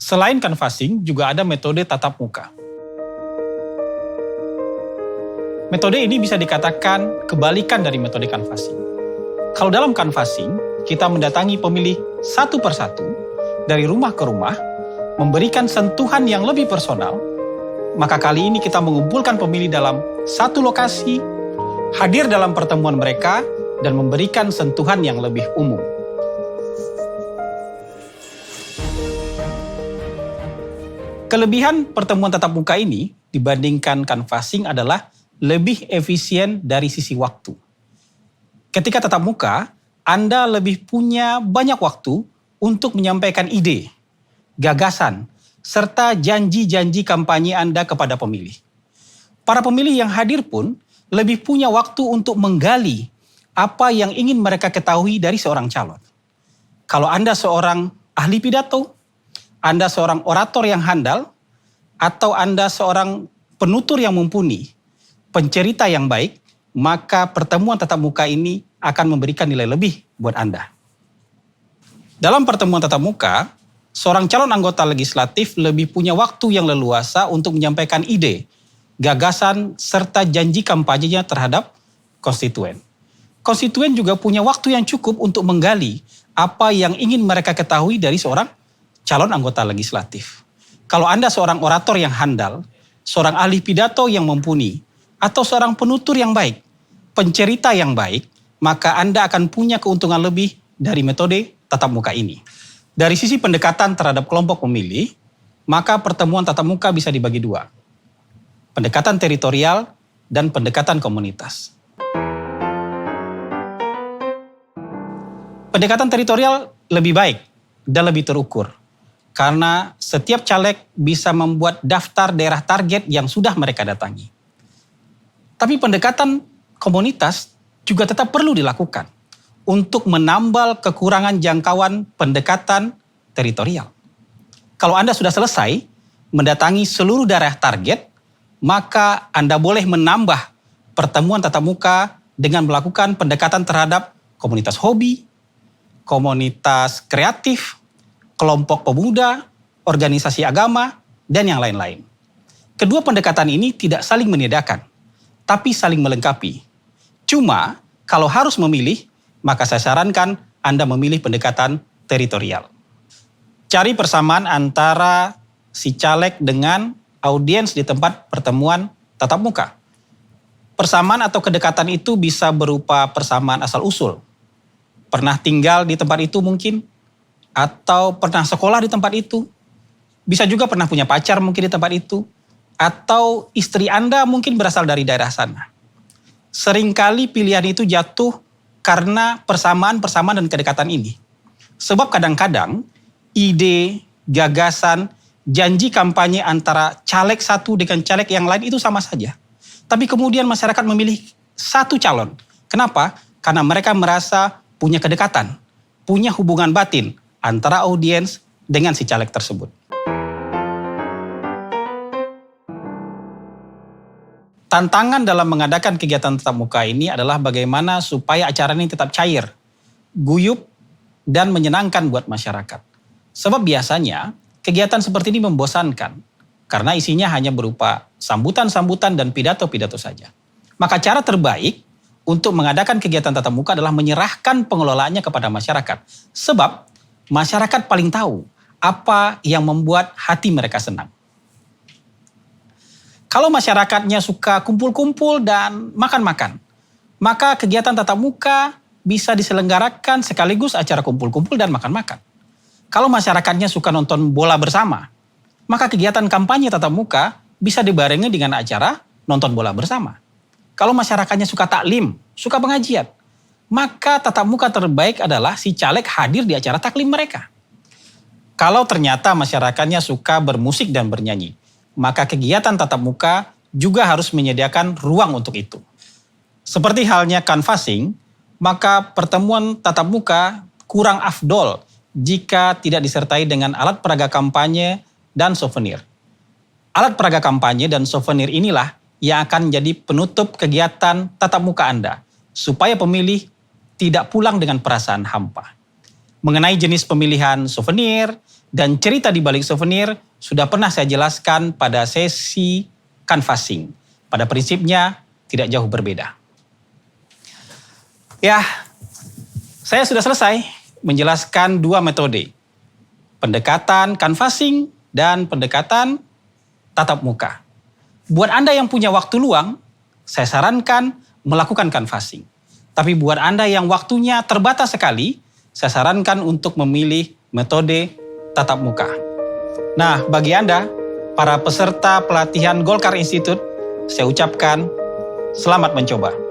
Selain canvassing, juga ada metode tatap muka. Metode ini bisa dikatakan kebalikan dari metode canvassing. Kalau dalam canvassing, kita mendatangi pemilih satu persatu dari rumah ke rumah, memberikan sentuhan yang lebih personal, maka kali ini kita mengumpulkan pemilih dalam satu lokasi, hadir dalam pertemuan mereka, dan memberikan sentuhan yang lebih umum. Kelebihan pertemuan tatap muka ini dibandingkan canvassing adalah lebih efisien dari sisi waktu. Ketika tatap muka, Anda lebih punya banyak waktu untuk menyampaikan ide, gagasan, serta janji-janji kampanye Anda kepada pemilih. Para pemilih yang hadir pun lebih punya waktu untuk menggali apa yang ingin mereka ketahui dari seorang calon. Kalau Anda seorang ahli pidato, Anda seorang orator yang handal, atau Anda seorang penutur yang mumpuni, pencerita yang baik, maka pertemuan tatap muka ini akan memberikan nilai lebih buat Anda. Dalam pertemuan tatap muka, seorang calon anggota legislatif lebih punya waktu yang leluasa untuk menyampaikan ide, gagasan, serta janji kampanyenya terhadap konstituen. Konstituen juga punya waktu yang cukup untuk menggali apa yang ingin mereka ketahui dari seorang calon anggota legislatif. Kalau Anda seorang orator yang handal, seorang ahli pidato yang mumpuni, atau seorang penutur yang baik, pencerita yang baik, maka Anda akan punya keuntungan lebih dari metode tatap muka ini. Dari sisi pendekatan terhadap kelompok pemilih, maka pertemuan tatap muka bisa dibagi dua. Pendekatan teritorial dan pendekatan komunitas. Pendekatan teritorial lebih baik dan lebih terukur, karena setiap caleg bisa membuat daftar daerah target yang sudah mereka datangi. Tapi pendekatan komunitas juga tetap perlu dilakukan untuk menambal kekurangan jangkauan pendekatan teritorial. Kalau Anda sudah selesai mendatangi seluruh daerah target, maka Anda boleh menambah pertemuan tatap muka dengan melakukan pendekatan terhadap komunitas hobi, komunitas kreatif, kelompok pemuda, organisasi agama, dan yang lain-lain. Kedua pendekatan ini tidak saling menyediakan, tapi saling melengkapi. Cuma, kalau harus memilih, maka saya sarankan Anda memilih pendekatan teritorial. Cari persamaan antara si caleg dengan audiens di tempat pertemuan tatap muka. Persamaan atau kedekatan itu bisa berupa persamaan asal-usul. Pernah tinggal di tempat itu mungkin, atau pernah sekolah di tempat itu. Bisa juga pernah punya pacar mungkin di tempat itu, atau istri Anda mungkin berasal dari daerah sana. Seringkali pilihan itu jatuh karena persamaan-persamaan dan kedekatan ini. Sebab kadang-kadang ide, gagasan, janji kampanye antara caleg satu dengan caleg yang lain itu sama saja. Tapi kemudian masyarakat memilih satu calon. Kenapa? Karena mereka merasa punya kedekatan, punya hubungan batin antara audiens dengan si caleg tersebut. Tantangan dalam mengadakan kegiatan tatap muka ini adalah bagaimana supaya acara ini tetap cair, guyup, dan menyenangkan buat masyarakat. Sebab biasanya kegiatan seperti ini membosankan, karena isinya hanya berupa sambutan-sambutan dan pidato-pidato saja. Maka cara terbaik untuk mengadakan kegiatan tatap muka adalah menyerahkan pengelolaannya kepada masyarakat. Sebab masyarakat paling tahu apa yang membuat hati mereka senang. Kalau masyarakatnya suka kumpul-kumpul dan makan-makan, maka kegiatan tatap muka bisa diselenggarakan sekaligus acara kumpul-kumpul dan makan-makan. Kalau masyarakatnya suka nonton bola bersama, maka kegiatan kampanye tatap muka bisa dibarengi dengan acara nonton bola bersama. Kalau masyarakatnya suka taklim, suka pengajian, maka tatap muka terbaik adalah si caleg hadir di acara taklim mereka. Kalau ternyata masyarakatnya suka bermusik dan bernyanyi, maka kegiatan tatap muka juga harus menyediakan ruang untuk itu. Seperti halnya canvassing, maka pertemuan tatap muka kurang afdol jika tidak disertai dengan alat peraga kampanye dan souvenir. Alat peraga kampanye dan souvenir inilah yang akan menjadi penutup kegiatan tatap muka Anda, supaya pemilih tidak pulang dengan perasaan hampa. Mengenai jenis pemilihan souvenir, Dan cerita di balik souvenir sudah pernah saya jelaskan pada sesi canvassing. Pada prinsipnya tidak jauh berbeda. Ya, saya sudah selesai menjelaskan dua metode. Pendekatan canvassing dan pendekatan tatap muka. Buat Anda yang punya waktu luang, saya sarankan melakukan canvassing. Tapi buat Anda yang waktunya terbatas sekali, saya sarankan untuk memilih metode tatap muka. Nah, bagi Anda, para peserta pelatihan Golkar Institute, saya ucapkan selamat mencoba.